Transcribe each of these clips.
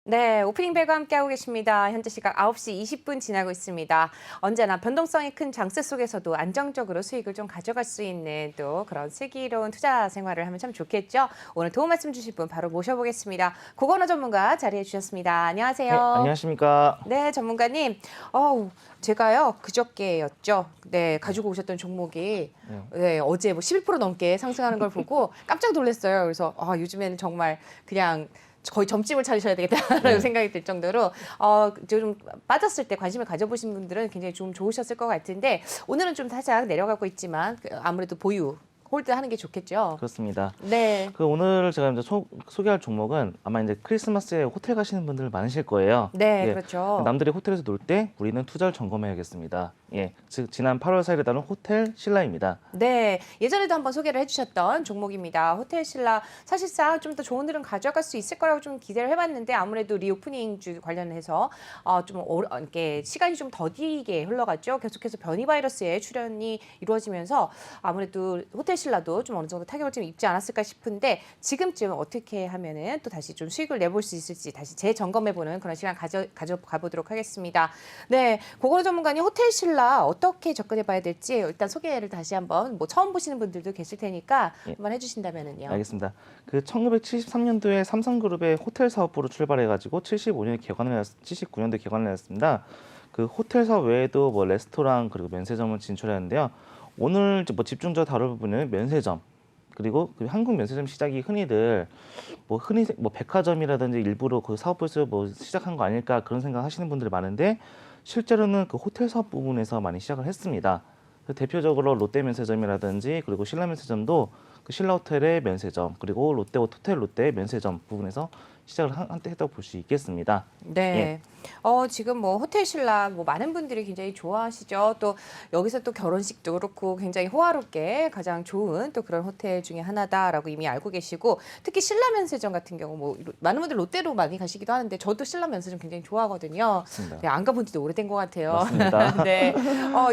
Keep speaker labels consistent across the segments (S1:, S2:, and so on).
S1: 네, 오프닝 벨과 함께하고 계십니다. 현재 시각 9시 20분 지나고 있습니다. 언제나 변동성이 큰 장세 속에서도 안정적으로 수익을 좀 가져갈 수 있는 또 그런 슬기로운 투자 생활을 하면 참 좋겠죠. 오늘 도움 말씀 주실 분 바로 모셔보겠습니다. 고건호 전문가 자리해 주셨습니다. 안녕하세요.
S2: 네, 안녕하십니까.
S1: 네, 전문가님. 제가요, 그저께였죠. 네, 가지고 오셨던 종목이 네, 어제 뭐 11% 넘게 상승하는 걸 보고 깜짝 놀랐어요. 그래서 요즘에는 정말 그냥 거의 점집을 차리셔야 되겠다라는
S2: 네.
S1: 생각이 들 정도로 좀 빠졌을 때 관심을 가져보신 분들은 굉장히 좀 좋으셨을 것 같은데 오늘은 좀 살짝 내려가고 있지만 아무래도 보유, 홀드하는 게 좋겠죠.
S2: 그렇습니다.
S1: 네,
S2: 오늘 제가 이제 소개할 종목은 아마 이제 크리스마스에 호텔 가시는 분들 많으실 거예요.
S1: 네,
S2: 예,
S1: 그렇죠.
S2: 남들이 호텔에서 놀 때 우리는 투자를 점검해야겠습니다. 예, 즉 지난 8월 4일에 나온 호텔 신라입니다.
S1: 네, 예전에도 한번 소개를 해주셨던 종목입니다. 호텔 신라 사실상 좀 더 좋은 흐름 가져갈 수 있을 거라고 좀 기대를 해봤는데 아무래도 리오프닝 주 관련해서 이렇게 시간이 좀 더디게 흘러갔죠. 계속해서 변이 바이러스의 출현이 이루어지면서 아무래도 호텔 신라도 좀 어느 정도 타격을 좀 입지 않았을까 싶은데 지금쯤 어떻게 하면은 또 다시 좀 수익을 내볼 수 있을지 다시 재점검해보는 그런 시간 가져가 보도록 하겠습니다. 네, 고건호 전문가님 호텔 신라 어떻게 접근해봐야 될지 일단 소개를 다시 한번 뭐 처음 보시는 분들도 계실 테니까
S2: 예.
S1: 한번 해주신다면은요.
S2: 알겠습니다. 1973년도에 삼성그룹의 호텔 사업부로 출발해가지고 79년도에 개관을 했습니다. 그 호텔 사업 외에도 뭐 레스토랑 그리고 면세점을 진출했는데요. 오늘 이제 뭐 집중적으로 다룰 부분은 면세점 그리고 그 한국 면세점 시작이 흔히들 뭐 백화점이라든지 일부러 그 사업부에서 뭐 시작한 거 아닐까 그런 생각 하시는 분들이 많은데 실제로는 그 호텔 사업 부분에서 많이 시작을 했습니다. 대표적으로 롯데 면세점이라든지 그리고 신라 면세점도 그 신라 호텔의 면세점 그리고 롯데 호텔 롯데 면세점 부분에서 시작을 한때 했다고 볼 수 있겠습니다. 예.
S1: 네. 지금 뭐 호텔 신라 뭐 많은 분들이 굉장히 좋아하시죠. 또 여기서 또 결혼식도 그렇고 굉장히 호화롭게 가장 좋은 또 그런 호텔 중에 하나다라고 이미 알고 계시고 특히 신라 면세점 같은 경우 뭐 많은 분들 롯데로 많이 가시기도 하는데 저도 신라 면세점 굉장히 좋아하거든요.
S2: 맞습니다.
S1: 네, 안 가본 지도 오래된 것 같아요.
S2: 맞습니다.
S1: 네.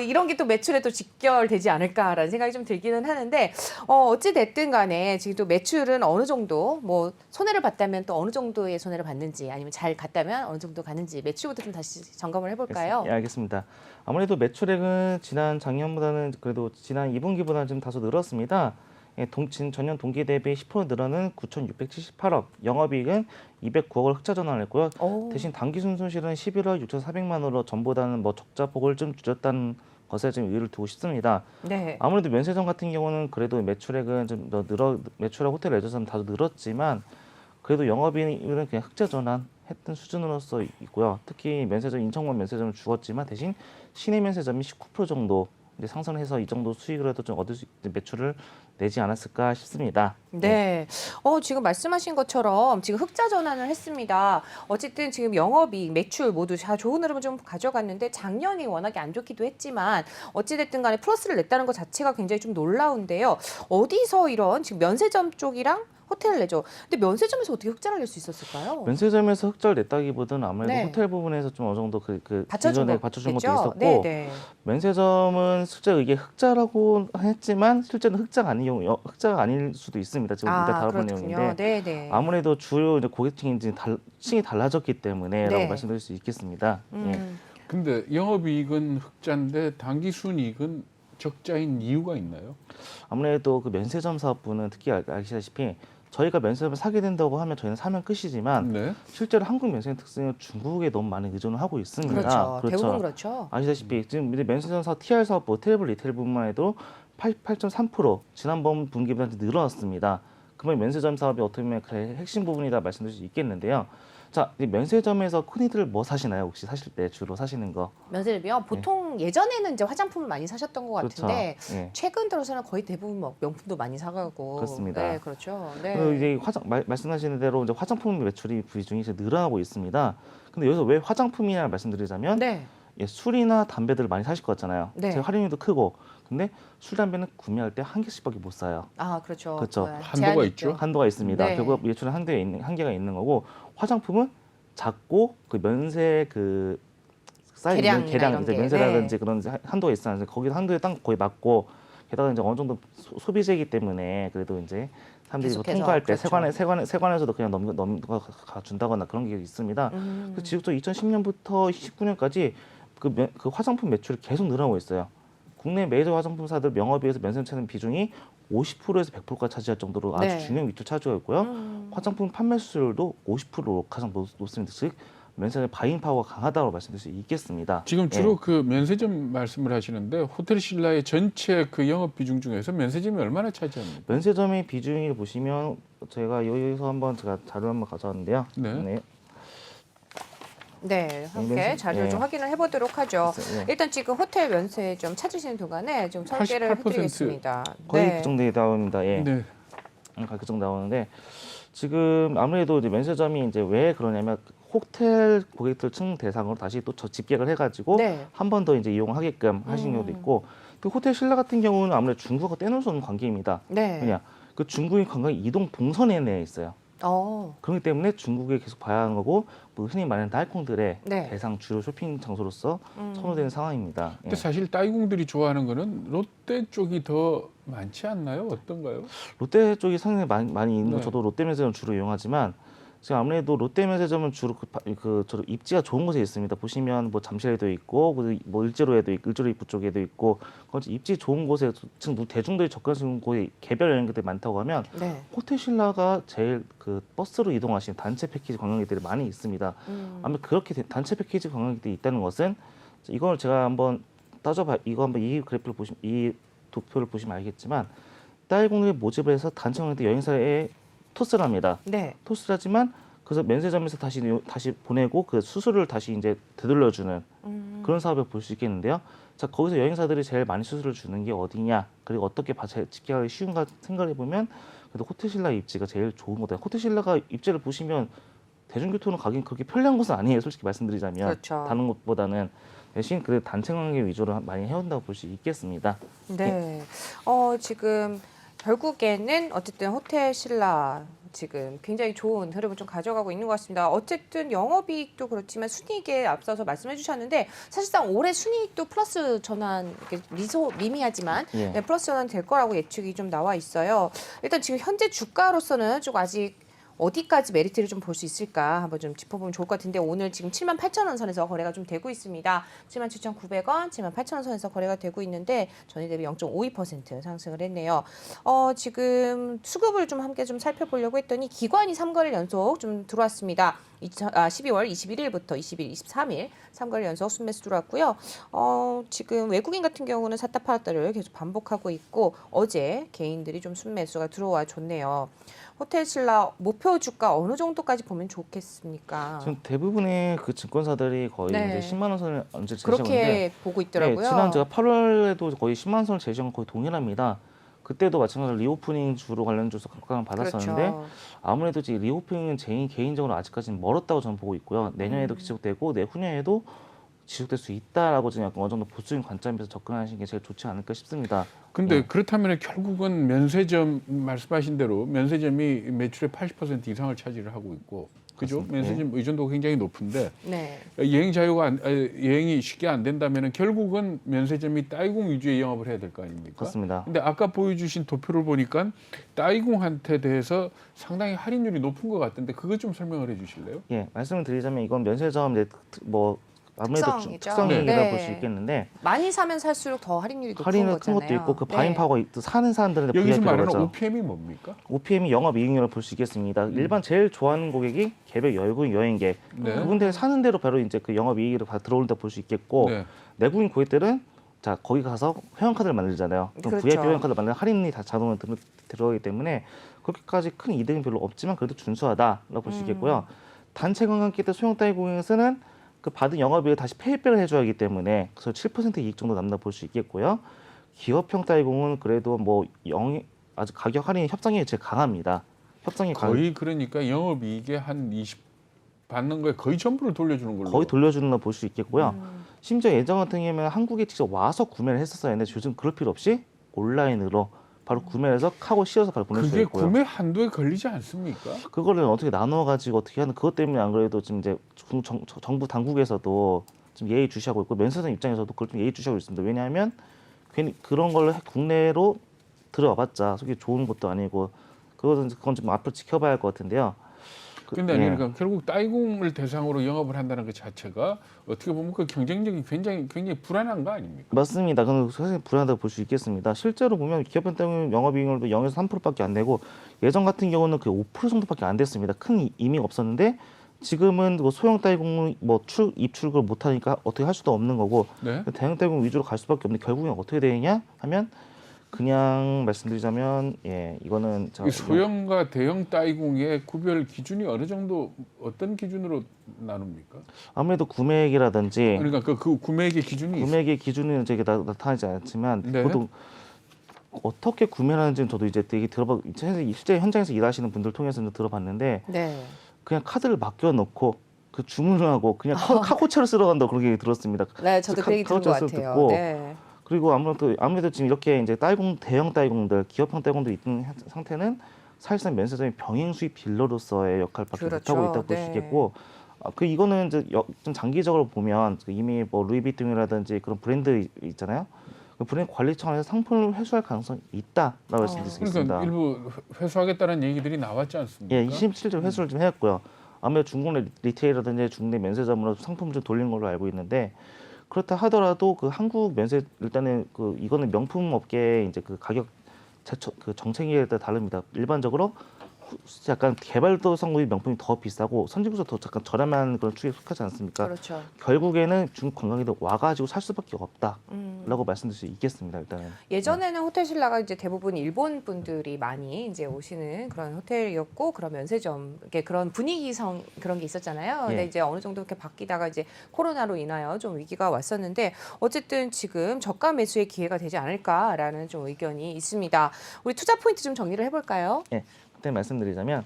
S1: 이런 게 또 매출에 또 직결되지 않을까라는 생각이 좀 들기는 하는데 어찌 됐든 간에 지금 또 매출은 어느 정도 뭐 손해를 봤다면 또 어느 정도의 손해를 봤는지 아니면 잘 갔다면 어느 정도 가는지 매출부터 좀 다시 점검을 해볼까요?
S2: 예, 알겠습니다. 아무래도 매출액은 지난 작년보다는 그래도 지난 2분기보다는 좀 다소 늘었습니다. 예, 전년 동기 대비 10% 늘어는 9,678억, 영업이익은 209억을 흑자 전환했고요.
S1: 오.
S2: 대신 당기 순손실은 11억 6,400만 원으로 전보다는 뭐 적자폭을 좀 줄였다는 것에 좀 의의를 두고 싶습니다.
S1: 네.
S2: 아무래도 면세점 같은 경우는 그래도 매출액은 좀 더 매출액 호텔 레저점 다소 늘었지만 그래도 영업이익은 그냥 흑자 전환했던 수준으로서 있고요. 특히 면세점 인천공 면세점은 죽었지만 대신 시내 면세점이 19% 정도 이제 상승해서 이 정도 수익을 해도 좀 얻을 수 있는 매출을 내지 않았을까 싶습니다.
S1: 네. 지금 말씀하신 것처럼 지금 흑자 전환을 했습니다. 어쨌든 지금 영업이익, 매출 모두 다 좋은 흐름을 좀 가져갔는데 작년이 워낙에 안 좋기도 했지만 어찌됐든 간에 플러스를 냈다는 것 자체가 굉장히 좀 놀라운데요. 어디서 이런 지금 면세점 쪽이랑 호텔 내죠. 근데 면세점에서 어떻게 흑자를 낼 수 있었을까요?
S2: 면세점에서 흑자를 냈다기보다는 아무래도
S1: 네.
S2: 호텔 부분에서 좀 어느 정도
S1: 받쳐준
S2: 기존에 받쳐준 것도
S1: 거겠죠?
S2: 있었고
S1: 네, 네.
S2: 면세점은 실제 이게 흑자라고 했지만 실제는 흑자가 아닌 경우 흑자가 아닐 수도 있습니다. 지금 이따 다뤄볼
S1: 그렇군요.
S2: 내용인데
S1: 네, 네.
S2: 아무래도 주요 이제 고객층이 이제 층이 달라졌기 때문에라고
S1: 네.
S2: 말씀드릴 수 있겠습니다. 예.
S1: 음.
S3: 근데 영업이익은 흑자인데 당기순이익은 적자인 이유가 있나요?
S2: 아무래도 그 면세점 사업부는 특히 아시다시피 저희가 면세점을 사게 된다고 하면 저희는 사면 끝이지만
S3: 네.
S2: 실제로 한국 면세점 특성은 중국에 너무 많이 의존을 하고 있습니다.
S1: 그렇죠. 대부분 그렇죠.
S2: 아시다시피 지금 이제 면세점 사업 TR 사업부 트래블 리테일부만 해도 8.3% 지난번 분기보다 늘어났습니다. 그러면 면세점 사업이 어떻게 보면 그 핵심 부분이다 말씀드릴 수 있겠는데요. 자, 이 면세점에서 흔히들 뭐 사시나요? 혹시 사실 때 주로 사시는 거?
S1: 면세점이요. 보통 예전에는 이제 화장품을 많이 사셨던 것
S2: 그렇죠.
S1: 같은데
S2: 예.
S1: 최근 들어서는 거의 대부분 뭐 명품도 많이 사가고.
S2: 그렇습니다.
S1: 네, 그렇죠.
S2: 그리고
S1: 네.
S2: 이제 말씀하시는 대로 이제 화장품 매출이 비중이 이제 늘어나고 있습니다. 근데 여기서 왜 화장품이냐 말씀드리자면
S1: 네.
S2: 예, 술이나 담배들을 많이 사실 것 같잖아요.
S1: 네.
S2: 제 할인율도 크고. 근데 술, 담배는 구매할 때 한 개씩밖에 못 사요.
S1: 그렇죠.
S2: 그렇죠.
S3: 한도가
S1: 제한이
S3: 있죠.
S2: 한도가 있습니다.
S1: 네.
S2: 결국 매출은 한계가 있는 거고 화장품은 작고 그 면세 사이즈
S1: 계량이나
S2: 계량
S1: 이런
S2: 이제
S1: 게.
S2: 면세라든지
S1: 네.
S2: 그런 한도가 있어요. 거기 한도에 딱 거의 맞고 게다가 이제 어느 정도 소비재이기 때문에 그래도 이제 사람들이 뭐
S1: 계속해서,
S2: 통과할 때
S1: 그렇죠.
S2: 세관에서도 그냥 넘가 준다거나 그런 게 있습니다. 그래서 지속적으로 2010년부터 19년까지 그 화장품 매출이 계속 늘어나고 있어요. 국내 메이저 화장품사들 명업비에서 면세점의 비중이 50%에서 100%까지 차지할 정도로 아주
S1: 네.
S2: 중요한 위치를 차지하고 있고요. 화장품 판매 수수료도 50%로 가장 높습니다. 즉 면세점의 바잉 파워가 강하다고 말씀드릴 수 있겠습니다.
S3: 지금
S2: 예.
S3: 주로 그 면세점 말씀을 하시는데 호텔 신라의 전체 그 영업 비중 중에서 면세점이 얼마나 차지합니까?
S2: 면세점의 비중을 보시면 제가 여기서 한번 제가 자료 한번 가져왔는데요.
S3: 네.
S1: 네, 함께
S2: 면세-
S1: 자료를
S2: 예.
S1: 좀 확인을 해보도록 하죠.
S2: 예.
S1: 일단 지금 호텔 면세점 찾으시는 동안에 좀 설계를
S3: 88%.
S1: 해드리겠습니다.
S2: 거의
S1: 네.
S2: 그 정도 나옵니다. 예.
S3: 네.
S2: 거의 그 정도 나오는데 지금 아무래도 이제 면세점이 이제 왜 그러냐면 호텔 고객들층 대상으로 다시 또 집계를 해가지고
S1: 네.
S2: 한 번 더 이제 이용하게끔 하신 경우도 있고 또 호텔 신라 같은 경우는 아무래도 중국하고 떼놓을 수 없는 관계입니다.
S1: 네.
S2: 왜냐 그 중국인 관광 이동 동선에 내에 있어요. 그렇기 때문에 중국에 계속 봐야 하는 거고 뭐 흔히 말하는 딸콩들의
S1: 네.
S2: 대상 주요 쇼핑 장소로서 선호되는 상황입니다. 예.
S3: 근데 사실 따이공들이 좋아하는 거는 롯데 쪽이 더 많지 않나요? 어떤가요?
S2: 롯데 쪽이 상당히 많이 있는 거
S3: 네.
S2: 저도 롯데 면세점 주로 이용하지만 지금 아무래도 롯데 면세점은 주로 저 입지가 좋은 곳에 있습니다. 보시면 뭐 잠실에도 있고 뭐 일제로에도 있고 일제로 입구 쪽에도 있고 입지 좋은 곳에 지금 대중들이 접근할 수 있는 곳에 개별 여행객들이 많다고 하면
S1: 네.
S2: 호텔 신라가 제일 그 버스로 이동하시는 단체 패키지 관광객들이 많이 있습니다. 아마 그렇게 단체 패키지 관광객들이 있다는 것은 이걸 제가 한번 따져봐 이거 한번 이 그래프를 보시면 이 도표를 보시면 알겠지만 딸공들이 모집을 해서 단체 관광객들 여행사에 토스를 합니다.
S1: 네.
S2: 토스를 하지만 그래서 면세점에서 다시 보내고 그 수수료를 다시 이제 되돌려주는 그런 사업을 볼 수 있겠는데요. 자 거기서 여행사들이 제일 많이 수수료를 주는 게 어디냐 그리고 어떻게 집계하기 쉬운가 생각을 해보면 그래도 호텔 신라 입지가 제일 좋은 거다. 호텔 신라가 입지를 보시면 대중교통으로 가긴 그렇게 편리한 곳은 아니에요. 솔직히 말씀드리자면
S1: 그렇죠.
S2: 다른 곳보다는 대신 그 단체 관광객 위주로 많이 해온다고 볼 수 있겠습니다.
S1: 네. 지금 결국에는 어쨌든 호텔 신라 지금 굉장히 좋은 흐름을 좀 가져가고 있는 것 같습니다. 어쨌든 영업이익도 그렇지만 순이익에 앞서서 말씀해 주셨는데 사실상 올해 순이익도 플러스 전환 미미하지만
S2: 예.
S1: 네, 플러스 전환 될 거라고 예측이 좀 나와 있어요. 일단 지금 현재 주가로서는 좀 아직 어디까지 메리트를 좀 볼 수 있을까 한번 좀 짚어보면 좋을 것 같은데 오늘 지금 78,000원 선에서 거래가 좀 되고 있습니다. 77,900원, 78,000원 선에서 거래가 되고 있는데 전일 대비 0.52% 상승을 했네요. 지금 수급을 좀 함께 좀 살펴보려고 했더니 기관이 3거래일 연속 좀 들어왔습니다. 12월 21일부터 20일, 23일 3거래일 연속 순매수 들어왔고요. 지금 외국인 같은 경우는 샀다 팔았다를 계속 반복하고 있고 어제 개인들이 좀 순매수가 들어와 줬네요. 호텔 신라 목표 주가 어느 정도까지 보면 좋겠습니까?
S2: 지금 대부분의 그 증권사들이 거의
S1: 네.
S2: 이제 10만 원 선을 언제 제시하고 있는데
S1: 그렇게 보고 있더라고요.
S2: 네, 지난 제가 8월에도 거의 10만 원 선을 제시한 건 거의 동일합니다. 그때도 마찬가지로 리오프닝 주로 관련주에서 각광을 받았었는데
S1: 그렇죠.
S2: 아무래도 지금 리오프닝은 개인적으로 아직까지는 멀었다고 저는 보고 있고요. 내년에도 지속되고 내후년에도 지속될 수 있다라고 지금 약간 어느 정도 보수적인 관점에서 접근하시는 게 제일 좋지 않을까 싶습니다.
S3: 근데
S2: 예.
S3: 그렇다면 결국은 면세점 말씀하신 대로 면세점이 매출의 80% 이상을 차지를 하고 있고 그죠?
S2: 그렇습니다.
S3: 면세점 의존도가 굉장히 높은데
S1: 네.
S3: 여행이 쉽게 안 된다면 결국은 면세점이 따이공 위주의 영업을 해야 될 거 아닙니까?
S2: 그렇습니다.
S3: 근데 아까 보여주신 도표를 보니까 따이공한테 대해서 상당히 할인율이 높은 것 같던데 그거 좀 설명을 해주실래요?
S2: 예, 말씀을 드리자면 이건 면세점 뭐 아무래도
S1: 특성이죠.
S2: 특성이라고
S1: 네.
S2: 볼 수 있겠는데
S1: 많이 사면 살수록 더 할인율이 높은
S2: 할인은
S1: 거잖아요.
S2: 큰 것도 있고 그 바잉
S1: 네.
S2: 파워가 사는 사람들한테
S3: 여기서
S2: VIP라고
S3: 말하는
S2: 그러죠.
S3: OPM이 뭡니까?
S2: OPM이 영업이익률을 볼 수 있겠습니다. 일반 제일 좋아하는 고객이 개별 외국인 여행객
S3: 네.
S2: 그분들 사는 대로 바로 이제 그 영업이익으로 들어올다 볼 수 있겠고
S3: 네.
S2: 내국인 고객들은 자 거기 가서 회원카드를 만들잖아요. 그럼
S1: 그렇죠.
S2: VIP 회원카드 만들면 할인이 다 자동으로 들어가기 때문에 그렇게까지 큰 이득은 별로 없지만 그래도 준수하다라고 볼 수 있겠고요. 단체 관광객들 소형 따이공에서는 그 받은 영업이익을 다시 페이백을 해줘야 하기 때문에 그래서 7% 이익 정도 남다 볼 수 있겠고요. 기업형 따이공은 그래도 뭐 아주 가격 할인 협상이 제일 강합니다. 협상이
S3: 거의 그러니까 영업이익의 한 20 받는 거에 거의 전부를 돌려주는 걸로.
S2: 거의 돌려주는 걸 볼 수 있겠고요. 심지어 예전 같은 경우에는 한국에 직접 와서 구매를 했었어야 했는데 요즘 그럴 필요 없이 온라인으로 바로 구매를 해서 카고 씌워서 바로 보낼 수
S3: 그게
S2: 있고요.
S3: 구매 한도에 걸리지 않습니까?
S2: 그거를 어떻게 나눠 가지고 어떻게 하는 그것 때문에 안 그래도 지금 이제 정부 당국에서도 좀 예의주시하고 있고 면세점 입장에서도 그걸 좀 예의주시하고 있습니다. 왜냐하면 괜히 그런 걸로 국내로 들어와봤자 솔직히 좋은 것도 아니고 그건 좀 앞으로 지켜봐야 할 것 같은데요.
S3: 근데
S2: 예.
S3: 그러니까 결국 따이공을 대상으로 영업을 한다는 것 자체가 어떻게 보면 그 경쟁력이 굉장히 불안한 거 아닙니까?
S2: 맞습니다. 그건 사실 불안하다고 볼 수 있겠습니다. 실제로 보면 기업형 때문에 영업이익률도 0에서 3%밖에 안 되고 예전 같은 경우는 그 5% 정도밖에 안 됐습니다. 큰 의미가 없었는데 지금은 뭐 소형 따이공 뭐 입출을 못 하니까 어떻게 할 수도 없는 거고
S3: 네.
S2: 대형 따이공 위주로 갈 수밖에 없는데 결국엔 어떻게 되느냐 하면 그냥 말씀드리자면 이거는
S3: 이 소형과 대형 따이공의 구별 기준이 어느 정도 어떤 기준으로 나눕니까?
S2: 아무래도 구매액이라든지
S3: 그러니까 그 구매액의 기준이
S2: 구매액의 기준은 이제 나타나지 않지만
S3: 네.
S2: 보통 어떻게 구매를 하는지는 저도 이제 되게 실제 현장에서 일하시는 분들 통해서 들어봤는데
S1: 네.
S2: 그냥 카드를 맡겨놓고 그 주문을 하고 그냥 카고차를 쓸어 간다고 그런 얘기 들었습니다.
S1: 네, 저도 그 얘기 들은 것
S2: 카고차를
S1: 같아요.
S2: 듣고
S1: 네.
S2: 그리고 아무래도 지금 이렇게 이제 대형 따이공들, 기업형 따이공도 있는 상태는 사실상 면세점이 병행 수입 딜러로서의 역할밖에
S1: 그렇죠.
S2: 못하고 있다고 볼 수
S1: 네.
S2: 있겠고, 이거는 이제 좀 장기적으로 보면 이미 뭐 루이비통이라든지 그런 브랜드 있잖아요. 그 브랜드 관리 차원에서 상품을 회수할 가능성이 있다라고 말씀드릴 수 있습니다.
S3: 그러니까 일부 회수하겠다는 얘기들이 나왔지 않습니까?
S2: 예, 실제로 회수를 좀 했고요. 아무래도 중국 리테일이라든지 중국 면세점으로 상품을 좀 돌린 걸로 알고 있는데. 그렇다 하더라도 그 한국 면세 일단은 이거는 명품 업계의 이제 그 가격 그 정책에 따라 다릅니다. 일반적으로 약간 개발도상국의 명품이 더 비싸고 선진국에서 더 약간 저렴한 그런 축에 속하지 않습니까?
S1: 그렇죠.
S2: 결국에는 중국 관광객들 와가지고 살 수밖에 없다라고 말씀드릴 수 있겠습니다. 일단은
S1: 예전에는 호텔 신라가 이제 대부분 일본 분들이 많이 이제 오시는 그런 호텔이었고 그런 면세점 이렇게 그런 분위기성 그런 게 있었잖아요. 근데
S2: 예.
S1: 이제 어느 정도 이렇게 바뀌다가 이제 코로나로 인하여 좀 위기가 왔었는데 어쨌든 지금 저가 매수의 기회가 되지 않을까라는 좀 의견이 있습니다. 우리 투자 포인트 좀 정리를 해볼까요?
S2: 예, 그때 말씀드리자면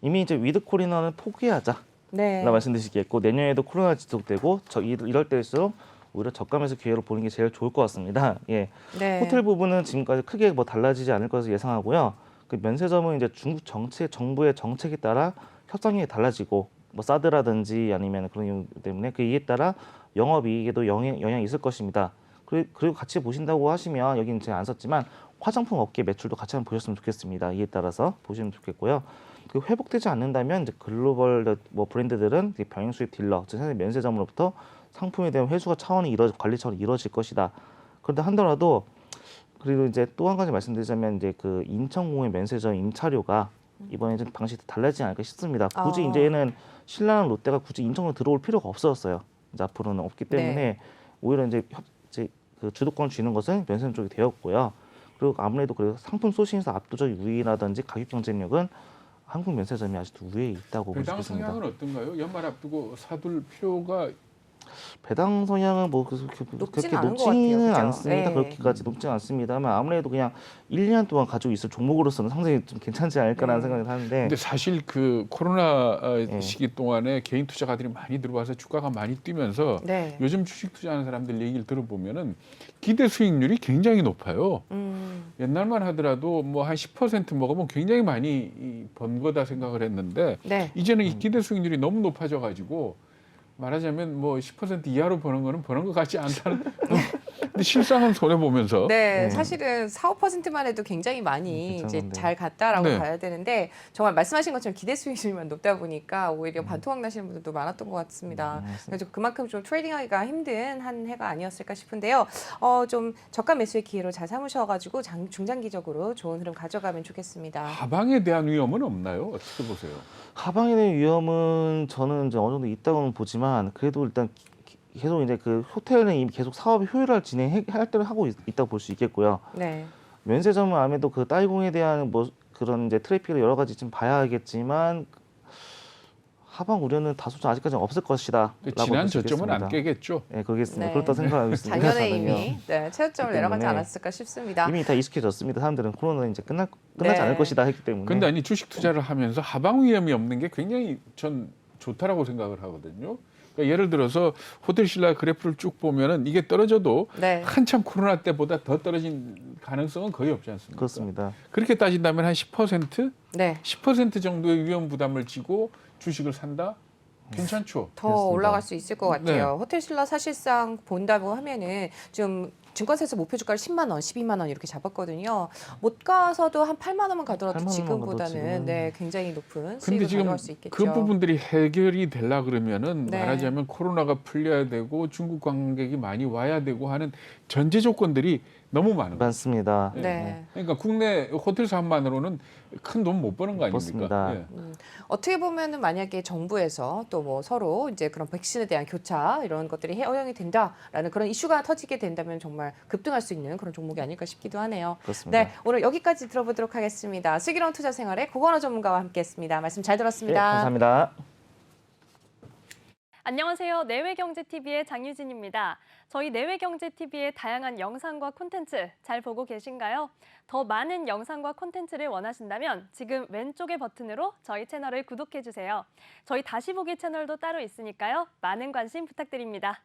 S2: 이미 이제 위드 코리나는 포기하자.
S1: 네.
S2: 라 말씀드리겠고 내년에도 코로나 지속되고 이럴 때일수록 오히려 저가면서 기회로 보는 게 제일 좋을 것 같습니다. 예,
S1: 네.
S2: 호텔 부분은 지금까지 크게 뭐 달라지지 않을 것을 예상하고요. 그 면세점은 이제 중국 정부의 정책에 따라 협상이 달라지고 뭐 사드라든지 아니면 그런 이유 때문에 그 이에 따라 영업이익에도 영향이 있을 것입니다. 그리고 같이 보신다고 하시면 여기는 제가 안 썼지만 화장품 업계 매출도 같이 한번 보셨으면 좋겠습니다. 이에 따라서 보시면 좋겠고요. 그 회복되지 않는다면 이제 글로벌 뭐 브랜드들은 병행 수입 딜러, 즉 면세점으로부터 상품에 대한 회수가 관리 차원이 이루어질 것이다. 그런데 하더라도 그리고 이제 또 한 가지 말씀드리자면 이제 그 인천공의 면세점 임차료가 이번에 좀 방식이 달라지지 않을까 싶습니다. 굳이 이제는 신라랑 롯데가 굳이 인천으로 들어올 필요가 없었어요. 이제 앞으로는 없기 때문에
S1: 네.
S2: 오히려 이제 그 주도권을 쥐는 것은 면세점 쪽이 되었고요. 그리고 아무래도 그래서 상품 소싱에서 압도적 우위라든지 가격 경쟁력은 한국 면세점이 아직도 우위에 있다고 볼 수
S3: 배당
S2: 있습니다.
S3: 성향은 어떤가요? 연말 앞두고 사둘 필요가
S2: 배당 성향은 뭐 그렇게
S1: 높지는 않은 것
S2: 높지는
S1: 같아요.
S2: 않습니다.
S1: 네.
S2: 그렇게까지 높지는 않습니다만 아무래도 그냥 1, 2년 동안 가지고 있을 종목으로서는 상당히 좀 괜찮지 않을까라는 생각을 하는데
S3: 근데 사실 그 코로나
S2: 예.
S3: 시기 동안에 개인 투자가들이 많이 들어와서 주가가 많이 뛰면서
S1: 네.
S3: 요즘 주식 투자하는 사람들 얘기를 들어보면은 기대 수익률이 굉장히 높아요. 옛날만 하더라도 뭐 한 10% 먹으면 굉장히 많이 번 거다 생각을 했는데
S1: 네.
S3: 이제는 이 기대 수익률이 너무 높아져 가지고 말하자면 뭐 10% 이하로 버는 거는 버는 것 같지 않다는. 근데 실상은 손해 보면서.
S1: 네, 사실은 4~5%만 해도 굉장히 많이 이제
S2: 괜찮은데.
S1: 잘 갔다라고
S3: 네.
S1: 봐야 되는데 정말 말씀하신 것처럼 기대 수익률만 높다 보니까 오히려 반토막 나시는 분들도 많았던 것 같습니다. 그래서 그만큼 좀 트레이딩하기가 힘든 한 해가 아니었을까 싶은데요. 좀 저가 매수의 기회로 잘 삼으셔가지고 중장기적으로 좋은 흐름 가져가면 좋겠습니다.
S3: 하방에 대한 위험은 없나요? 어떻게 보세요?
S2: 하방에 대한 위험은 저는 이제 어느 정도 있다고는 보지만 그래도 일단 계속 이제 그 호텔은 이미 계속 사업의 효율화를 진행할 때를 하고 있다고 볼 수 있겠고요.
S1: 네.
S2: 면세점은 아무래도 그 따이공에 대한 뭐 그런 이제 트래픽을 여러 가지 좀 봐야겠지만 하방 우려는 다소 좀 아직까지는 없을 것이다.
S3: 지난 저점은 안 깨겠죠.
S2: 네, 그렇겠습니다.
S1: 네.
S2: 그렇다 생각하고 있습니다.
S1: 작년에
S2: 저는요.
S1: 이미 최저점을
S2: 그렇기
S1: 내려가지
S2: 때문에
S1: 않았을까 싶습니다.
S2: 이미 다 익숙해졌습니다. 사람들은 코로나 이제 끝나지
S1: 네.
S2: 않을 것이다 했기 때문에.
S3: 근데 아니 주식 투자를 하면서 하방 위험이 없는 게 굉장히 전 좋다라고 생각을 하거든요. 그러니까 예를 들어서 호텔 신라 그래프를 쭉 보면은 이게 떨어져도
S1: 네.
S3: 한참 코로나 때보다 더 떨어진 가능성은 거의 없지 않습니까?
S2: 그렇습니다.
S3: 그렇게 따진다면 한 10%?
S1: 네.
S3: 10% 정도의 위험 부담을 지고 주식을 산다? 괜찮죠.
S1: 더
S2: 그렇습니다.
S1: 올라갈 수 있을 것 같아요. 호텔 신라 사실상 본다고 하면은 좀 증권사에서 목표 주가를 10만 원, 12만 원 이렇게 잡았거든요. 못 가서도 한 8만 원만 가더라도
S2: 8만 원만 가도
S1: 지금보다는
S2: 지금은.
S1: 네, 굉장히 높은
S3: 근데
S1: 수익을
S3: 지금
S1: 가져갈 수 있겠죠.
S3: 그 부분들이 해결이 되려 그러면은
S1: 네.
S3: 말하자면 코로나가 풀려야 되고 중국 관광객이 많이 와야 되고 하는 전제 조건들이 너무 많은 거예요.
S2: 맞습니다.
S1: 네.
S3: 그러니까 국내 호텔 사업만으로는 큰 돈 못 버는 거 아닙니까?
S2: 그렇습니다.
S3: 예.
S1: 어떻게 보면은 만약에 정부에서 또 뭐 서로 이제 그런 백신에 대한 교차 이런 것들이 허용이 된다라는 그런 이슈가 터지게 된다면 정말 급등할 수 있는 그런 종목이 아닐까 싶기도 하네요.
S2: 그렇습니다.
S1: 네, 오늘 여기까지 들어보도록 하겠습니다. 슬기로운 투자 생활의 고건호 전문가와 함께했습니다. 말씀 잘
S2: 네,
S1: 들었습니다.
S2: 감사합니다.
S4: 안녕하세요. 내외경제TV의 장유진입니다. 저희 내외경제TV의 다양한 영상과 콘텐츠 잘 보고 계신가요? 더 많은 영상과 콘텐츠를 원하신다면 지금 왼쪽의 버튼으로 저희 채널을 구독해주세요. 저희 다시 보기 채널도 따로 있으니까요. 많은 관심 부탁드립니다.